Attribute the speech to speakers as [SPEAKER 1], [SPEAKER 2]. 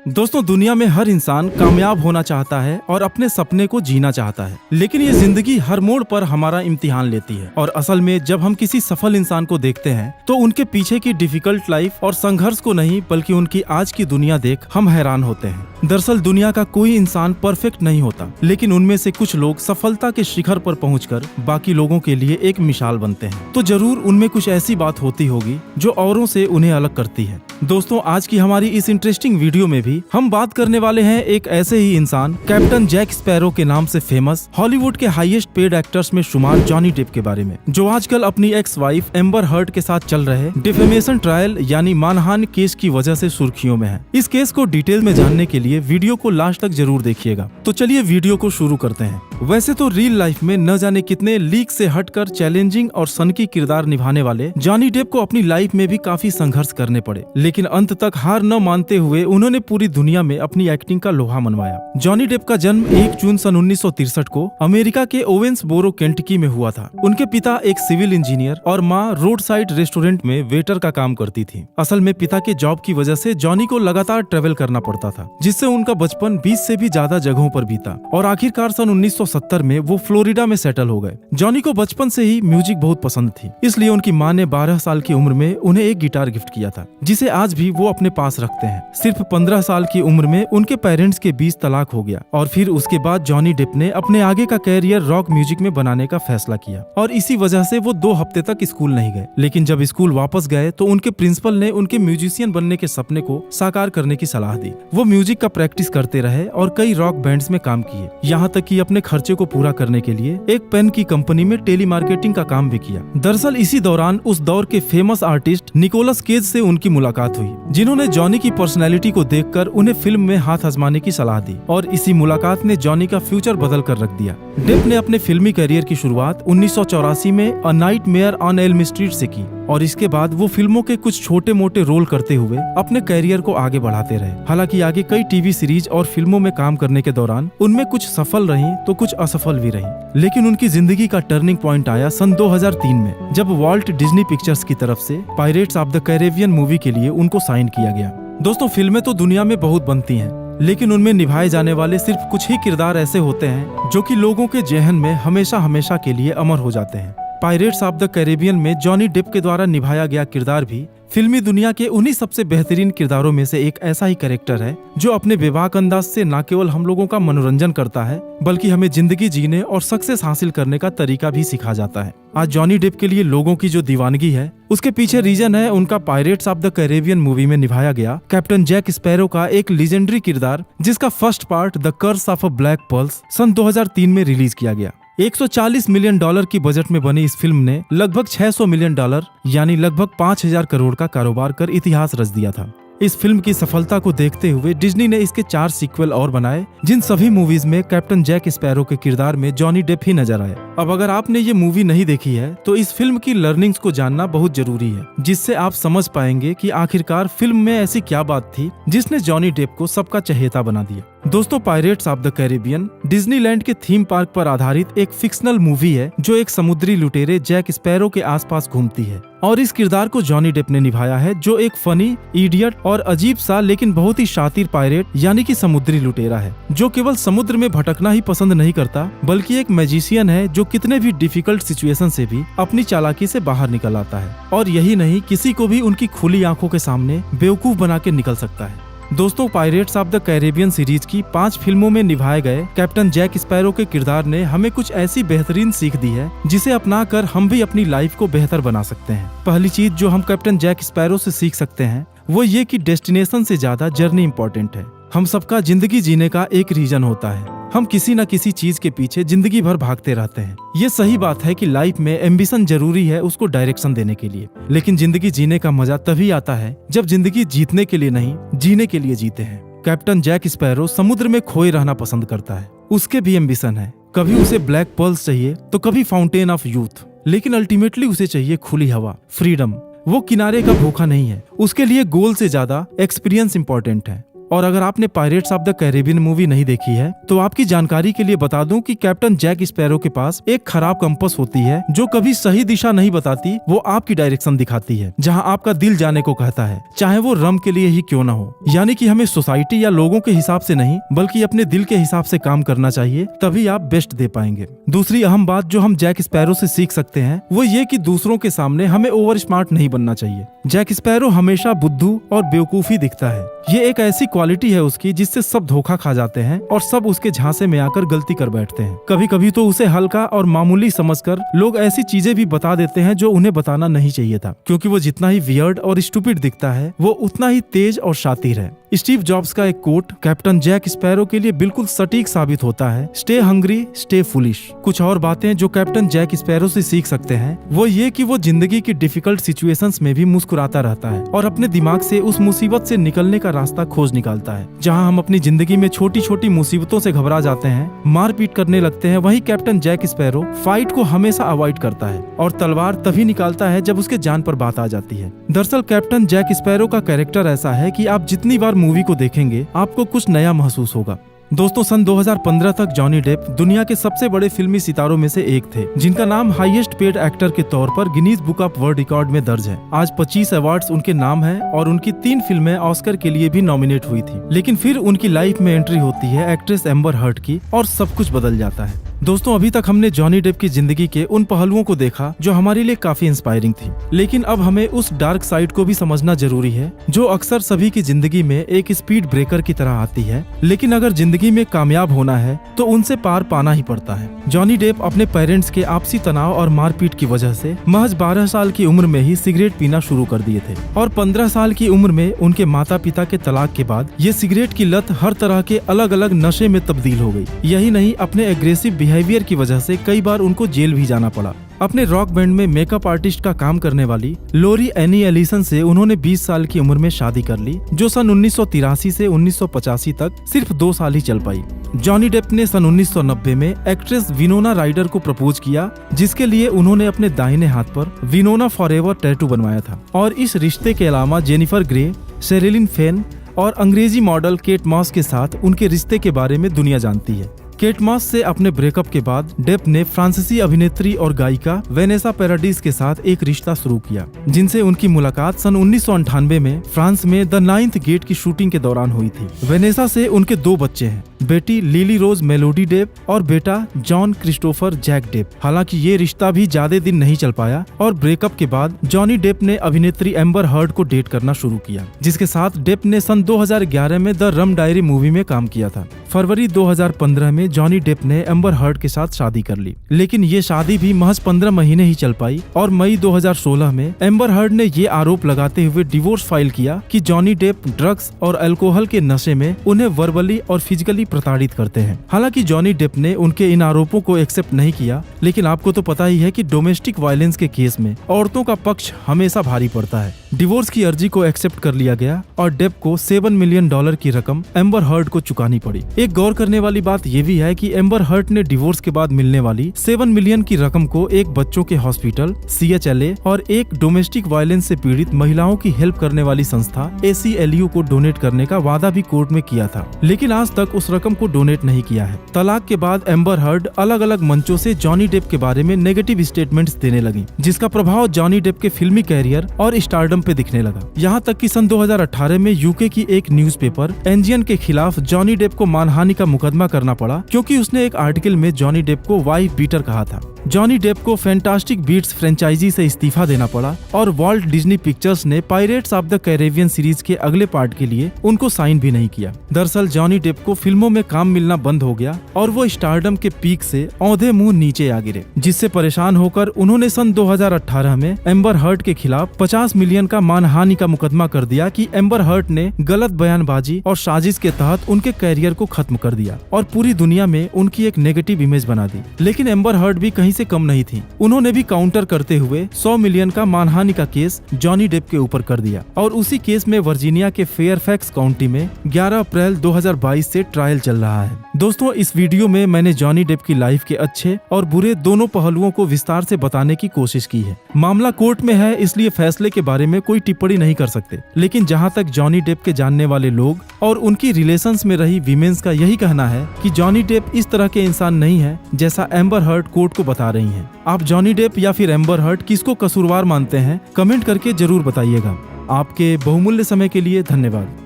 [SPEAKER 1] दोस्तों, दुनिया में हर इंसान कामयाब होना चाहता है और अपने सपने को जीना चाहता है, लेकिन ये जिंदगी हर मोड़ पर हमारा इम्तिहान लेती है। और असल में जब हम किसी सफल इंसान को देखते हैं तो उनके पीछे की डिफिकल्ट लाइफ और संघर्ष को नहीं बल्कि उनकी आज की दुनिया देख हम हैरान होते हैं। दरअसल दुनिया का कोई इंसान परफेक्ट नहीं होता, लेकिन उनमें से कुछ लोग सफलता के शिखर पर पहुंचकर बाकी लोगों के लिए एक मिसाल बनते हैं। तो जरूर उनमें कुछ ऐसी बात होती होगी जो औरों से उन्हें अलग करती है। दोस्तों, आज की हमारी इस इंटरेस्टिंग वीडियो में भी हम बात करने वाले हैं एक ऐसे ही इंसान, कैप्टन जैक स्पैरो के नाम से फेमस हॉलीवुड के हाईएस्ट पेड एक्टर्स में शुमार जॉनी डेप के बारे में, जो आजकल अपनी एक्स वाइफ एम्बर हर्ड के साथ चल रहे डिफेमेशन ट्रायल यानी मानहानि केस की वजह से सुर्खियों में है। इस केस को डिटेल में जानने के लिए वीडियो को लास्ट तक जरूर देखिएगा। तो चलिए वीडियो को शुरू करते हैं। वैसे तो रियल लाइफ में न जाने कितने लीक से हटकर चैलेंजिंग और सनकी किरदार निभाने वाले जॉनी डेप को अपनी लाइफ में भी काफी संघर्ष करने पड़े, लेकिन अंत तक हार न मानते हुए उन्होंने पूरी दुनिया में अपनी एक्टिंग का लोहा मनवाया। जॉनी डेप का जन्म 1 जून सन 1963 को अमेरिका के ओवेंसबोरो केंटकी में हुआ था। उनके पिता एक सिविल इंजीनियर और माँ रोड साइड रेस्टोरेंट में वेटर का काम करती थी। असल में पिता के जॉब की वजह से जॉनी को लगातार ट्रेवल करना पड़ता था, जिससे उनका बचपन 20 से भी ज्यादा जगहों पर बीता और आखिरकार सन 1970 में वो फ्लोरिडा में सेटल हो गए। जॉनी को बचपन से ही म्यूजिक बहुत पसंद थी, इसलिए उनकी माँ ने 12 साल की उम्र में उन्हें एक गिटार गिफ्ट किया था, जिसे आज भी वो अपने पास रखते हैं। सिर्फ 15 साल की उम्र में उनके पेरेंट्स के बीच तलाक हो गया और फिर उसके बाद जॉनी डेप ने अपने आगे का कैरियर रॉक म्यूजिक में बनाने का फैसला किया और इसी वजह से वो 2 हफ्ते तक स्कूल नहीं गए। लेकिन जब स्कूल वापस गए तो उनके प्रिंसिपल ने उनके म्यूजिशियन बनने के सपने को साकार करने की सलाह दी। वो म्यूजिक का प्रैक्टिस करते रहे और कई रॉक बैंड्स में काम किए, यहाँ तक कि अपने खर्चे को पूरा करने के लिए एक पेन की कंपनी में टेली मार्केटिंग का काम भी किया। दरअसल इसी दौरान उस दौर के फेमस आर्टिस्ट निकोलस केज से उनकी मुलाकात हुई, जिन्होंने जॉनी की पर्सनैलिटी को देखकर उन्हें फिल्म में हाथ आजमाने की सलाह दी और इसी मुलाकात ने जॉनी का फ्यूचर बदल कर रख दिया। डेप ने अपने फिल्मी करियर की शुरुआत 1984 में a nightmare on Elm street से की और इसके बाद वो फिल्मों के कुछ छोटे मोटे रोल करते हुए अपने करियर को आगे बढ़ाते रहे। हालांकि आगे कई टीवी सीरीज और फिल्मों में काम करने के दौरान उनमें कुछ सफल रही तो कुछ असफल भी रही, लेकिन उनकी जिंदगी का टर्निंग पॉइंट आया सन 2003 में, जब वॉल्ट डिज्नी पिक्चर्स की तरफ से pirates of the Caribbean movie के लिए उनको साइन किया गया। दोस्तों, फिल्में तो दुनिया में बहुत बनती हैं, लेकिन उनमें निभाए जाने वाले सिर्फ कुछ ही किरदार ऐसे होते हैं जो कि लोगों के जेहन में हमेशा हमेशा के लिए अमर हो जाते हैं। पायरेट्स ऑफ द कैरेबियन में जॉनी डेप के द्वारा निभाया गया किरदार भी फिल्मी दुनिया के उन्हीं सबसे बेहतरीन किरदारों में से एक ऐसा ही कैरेक्टर है जो अपने बेबाक अंदाज से न केवल हम लोगों का मनोरंजन करता है बल्कि हमें जिंदगी जीने और सक्सेस हासिल करने का तरीका भी सिखा जाता है। आज जॉनी डेप के लिए लोगों की जो दीवानगी है उसके पीछे रीजन है उनका pirates of the Caribbean movie में निभाया गया कैप्टन जैक स्पैरो का एक लीजेंडरी किरदार, जिसका first part the curse of a black pearls सन 2003 में रिलीज किया गया। $140 मिलियन की बजट में बनी इस फिल्म ने लगभग $600 मिलियन यानी लगभग 5,000 करोड़ का कारोबार कर इतिहास रच दिया था। इस फिल्म की सफलता को देखते हुए डिज्नी ने इसके 4 सीक्वल और बनाए, जिन सभी मूवीज में कैप्टन जैक स्पैरो के किरदार में जॉनी डेप ही नजर आए। अब अगर आपने ये मूवी नहीं देखी है तो इस फिल्म की लर्निंग्स को जानना बहुत जरूरी है, जिससे आप समझ पाएंगे कि आखिरकार फिल्म में ऐसी क्या बात थी जिसने जॉनी डेप को सबका चहेता बना दिया। दोस्तों, pirates of the Caribbean Disneyland के थीम पार्क पर आधारित एक फिक्शनल मूवी है जो एक समुद्री लुटेरे जैक स्पैरो के आसपास घूमती है और इस किरदार को जॉनी डेप ने निभाया है, जो एक फनी, इडियट और अजीब सा लेकिन बहुत ही शातिर पायरेट यानी कि समुद्री लुटेरा है, जो केवल समुद्र में भटकना ही पसंद नहीं करता बल्कि एक मैजिशियन है जो कितने भी डिफिकल्ट सिचुएशन से भी अपनी चालाकी से बाहर निकल आता है और यही नहीं, किसी को भी उनकी खुली आंखों के सामने बेवकूफ बना के निकल सकता है। दोस्तों, pirates of the Caribbean series की 5 फिल्मों में निभाए गए कैप्टन जैक स्पैरो के किरदार ने हमें कुछ ऐसी बेहतरीन सीख दी है जिसे अपनाकर हम भी अपनी लाइफ को बेहतर बना सकते हैं। पहली चीज जो हम कैप्टन जैक स्पैरो से सीख सकते हैं वो ये कि डेस्टिनेशन से ज्यादा जर्नी इंपॉर्टेंट है। हम सबका जिंदगी जीने का एक रीजन होता है, हम किसी न किसी चीज के पीछे जिंदगी भर भागते रहते हैं। ये सही बात है कि लाइफ में एम्बिशन जरूरी है उसको डायरेक्शन देने के लिए, लेकिन जिंदगी जीने का मजा तभी आता है जब जिंदगी जीतने के लिए नहीं, जीने के लिए जीते हैं। कैप्टन जैक स्पैरो समुद्र में खोए रहना पसंद करता है, उसके भी एम्बिशन है। कभी उसे ब्लैक पर्ल्स चाहिए तो कभी फाउंटेन ऑफ यूथ, लेकिन अल्टीमेटली उसे चाहिए खुली हवा, फ्रीडम। वो किनारे का भूखा नहीं है, उसके लिए गोल से ज्यादा एक्सपीरियंस इंपॉर्टेंट है। और अगर आपने pirates of the Caribbean movie नहीं देखी है तो आपकी जानकारी के लिए बता दूं कि कैप्टन जैक स्पैरो के पास एक खराब कंपास होती है जो कभी सही दिशा नहीं बताती, वो आपकी डायरेक्शन दिखाती है जहां आपका दिल जाने को कहता है, चाहे वो रम के लिए ही क्यों ना हो। यानी कि हमें सोसाइटी या लोगों के हिसाब से नहीं बल्कि अपने दिल के हिसाब से काम करना चाहिए, तभी आप बेस्ट दे पाएंगे। दूसरी अहम बात जो हम जैक स्पैरो से सीख सकते हैं वो ये कि दूसरों के सामने हमें ओवर स्मार्ट नहीं बनना चाहिए। जैक स्पैरो हमेशा बुद्धू और बेवकूफी दिखता है। ये एक ऐसी क्वालिटी है उसकी जिससे सब धोखा खा जाते हैं और सब उसके झांसे में आकर गलती कर बैठते हैं। कभी कभी तो उसे हल्का और मामूली समझकर लोग ऐसी चीजें भी बता देते हैं जो उन्हें बताना नहीं चाहिए था, क्योंकि वो जितना ही वियर्ड और स्टूपिड दिखता है वो उतना ही तेज और शातिर है। स्टीव जॉब्स का एक कोट कैप्टन जैक स्पैरो के लिए बिल्कुल सटीक साबित होता है, स्टे हंग्री स्टे फुलिश। कुछ और बातें जो कैप्टन जैक स्पैरो से सीख सकते हैं वो ये कि वो जिंदगी की डिफिकल्ट सिचुएशंस में भी मुस्कुराता रहता है और अपने दिमाग से उस मुसीबत से निकलने का रास्ता खोज निकालता है। जहां हम अपनी जिंदगी में छोटी छोटी मुसीबतों से घबरा जाते हैं, मारपीट करने लगते हैं, वहीं कैप्टन जैक स्पैरो फाइट को हमेशा अवॉइड करता है और तलवार तभी निकालता है जब उसके जान पर बात आ जाती है। दरअसल कैप्टन जैक स्पैरो का कैरेक्टर ऐसा है कि आप जितनी बार मूवी को देखेंगे आपको कुछ नया महसूस होगा। दोस्तों, सन 2015 तक जॉनी डेप दुनिया के सबसे बड़े फिल्मी सितारों में से एक थे, जिनका नाम हाईएस्ट पेड एक्टर के तौर पर Guinness book of world record में दर्ज है। आज 25 अवार्ड्स उनके नाम है और उनकी 3 फिल्में ऑस्कर के लिए भी नॉमिनेट हुई थी। लेकिन फिर उनकी लाइफ में एंट्री होती है एक्ट्रेस एम्बर हर्ट की और सब कुछ बदल जाता है। दोस्तों, अभी तक हमने जॉनी डेप की जिंदगी के उन पहलुओं को देखा जो हमारे लिए काफी इंस्पायरिंग थी, लेकिन अब हमें उस डार्क साइड को भी समझना जरूरी है जो अक्सर सभी की जिंदगी में एक स्पीड ब्रेकर की तरह आती है। लेकिन अगर जिंदगी में कामयाब होना है तो उनसे पार पाना ही पड़ता है। जॉनी डेप अपने पेरेंट्स के आपसी तनाव और मारपीट की वजह से महज 12 साल की उम्र में ही सिगरेट पीना शुरू कर दिए थे और 15 साल की उम्र में उनके माता पिता के तलाक के बाद ये सिगरेट की लत हर तरह के अलग अलग नशे में तब्दील हो गई। यही नहीं, अपने एग्रेसिव बिहेवियर की वजह से कई बार उनको जेल भी जाना पड़ा। अपने रॉक बैंड में मेकअप आर्टिस्ट का काम करने वाली लोरी एनी एलिसन से उन्होंने 20 साल की उम्र में शादी कर ली, जो सन 1983 से 1985 तक सिर्फ 2 साल ही चल पाई। जॉनी डेप ने सन 1990 में एक्ट्रेस विनोना राइडर को प्रपोज किया, जिसके लिए उन्होंने अपने दाहिने हाथ पर विनोना फॉरएवर टैटू बनवाया था। और इस रिश्ते के अलावा जेनिफर ग्रे, शेरिलिन फेन और अंग्रेजी मॉडल केट मॉस के साथ उनके रिश्ते के बारे में दुनिया जानती है। केट मॉस से अपने ब्रेकअप के बाद डेप ने फ्रांसीसी अभिनेत्री और गायिका वेनेसा पैराडीज के साथ एक रिश्ता शुरू किया, जिनसे उनकी मुलाकात सन 1998 में फ्रांस में द 9th गेट की शूटिंग के दौरान हुई थी। वेनेसा से उनके 2 बच्चे हैं, बेटी लिली रोज मेलोडी डेप और बेटा जॉन क्रिस्टोफर जैक डेप। हालांकि ये रिश्ता भी ज्यादा दिन नहीं चल पाया और ब्रेकअप के बाद जॉनी डेप ने अभिनेत्री एम्बर हर्ट को डेट करना शुरू किया, जिसके साथ डेप ने सन 2011 में द रम डायरी मूवी में काम किया था। फरवरी 2015 में जॉनी डेप ने एम्बर हर्ट के साथ शादी कर ली, लेकिन ये शादी भी महज 15 महीने ही चल पाई और मई 2016 में एम्बर हर्ट ने ये आरोप लगाते हुए डिवोर्स फाइल किया कि जॉनी डेप ड्रग्स और अल्कोहल के नशे में उन्हें वर्बली और फिजिकली प्रताड़ित करते हैं। हालांकि जॉनी डेप ने उनके इन आरोपों को एक्सेप्ट नहीं किया, लेकिन आपको तो पता ही है कि डोमेस्टिक वायलेंस के केस में औरतों का पक्ष हमेशा भारी पड़ता है। डिवोर्स की अर्जी को एक्सेप्ट कर लिया गया और डेप को $7 मिलियन की रकम एम्बर हर्ट को चुकानी पड़ी। एक गौर करने वाली बात यह भी है कि एम्बर हर्ट ने डिवोर्स के बाद मिलने वाली 7 मिलियन की रकम को एक बच्चों के हॉस्पिटल CHLA और एक डोमेस्टिक वायलेंस से पीड़ित महिलाओं की हेल्प करने वाली संस्था ACLU को डोनेट करने का वादा भी कोर्ट में किया था, लेकिन आज तक उस रकम को डोनेट नहीं किया है। तलाक के बाद एम्बर हर्ट अलग अलग मंचों से जॉनी डेप के बारे में नेगेटिव स्टेटमेंट्स देने लगी, जिसका प्रभाव जॉनी डेप के फिल्मी कैरियर और स्टारडम पे दिखने लगा। यहाँ तक कि सन 2018 में यूके की एक न्यूज़पेपर एनजीएन के खिलाफ जॉनी डेप को मानहानि का मुकदमा करना पड़ा, क्योंकि उसने एक आर्टिकल में जॉनी डेप को वाइफ बीटर कहा था। जॉनी डेप को फैंटास्टिक बीट्स फ्रेंचाइजी से इस्तीफा देना पड़ा और वॉल्ट डिज्नी पिक्चर्स ने pirates of the Caribbean series के अगले पार्ट के लिए उनको साइन भी नहीं किया। दरअसल जॉनी डेप को फिल्मों में काम मिलना बंद हो गया और वो स्टारडम के पीक से औंधे मुंह नीचे आ गिरे, जिससे परेशान होकर उन्होंने सन 2018 में एम्बर हर्ट के खिलाफ 50 मिलियन का मानहानि का मुकदमा कर दिया कि एम्बर हर्ट ने गलत बयानबाजी और साजिश के तहत उनके कैरियर को खत्म कर दिया और पूरी दुनिया में उनकी एक नेगेटिव इमेज बना दी। लेकिन एम्बर हर्ट भी कहीं से कम नहीं थी, उन्होंने भी काउंटर करते हुए 100 मिलियन का मानहानि का केस जॉनी डेप के ऊपर कर दिया और उसी केस में वर्जीनिया के फेयरफैक्स काउंटी में 11 अप्रैल 2022 से ट्रायल चल रहा है। दोस्तों, इस वीडियो में मैंने जॉनी डेप की लाइफ के अच्छे और बुरे दोनों पहलुओं को विस्तार से बताने की कोशिश की है। मामला कोर्ट में है, इसलिए फैसले के बारे में कोई टिप्पणी नहीं कर सकते, लेकिन जहां तक जॉनी डेप के जानने वाले लोग और उनकी रिलेशंस में रही वीमेंस का यही कहना है कि जॉनी डेप इस तरह के इंसान नहीं है जैसा एम्बर हर्ड कोर्ट को बता रही हैं। आप जॉनी डेप या फिर एम्बर हर्ड किसको कसूरवार मानते हैं, कमेंट करके जरूर बताइएगा। आपके बहुमूल्य समय के लिए धन्यवाद।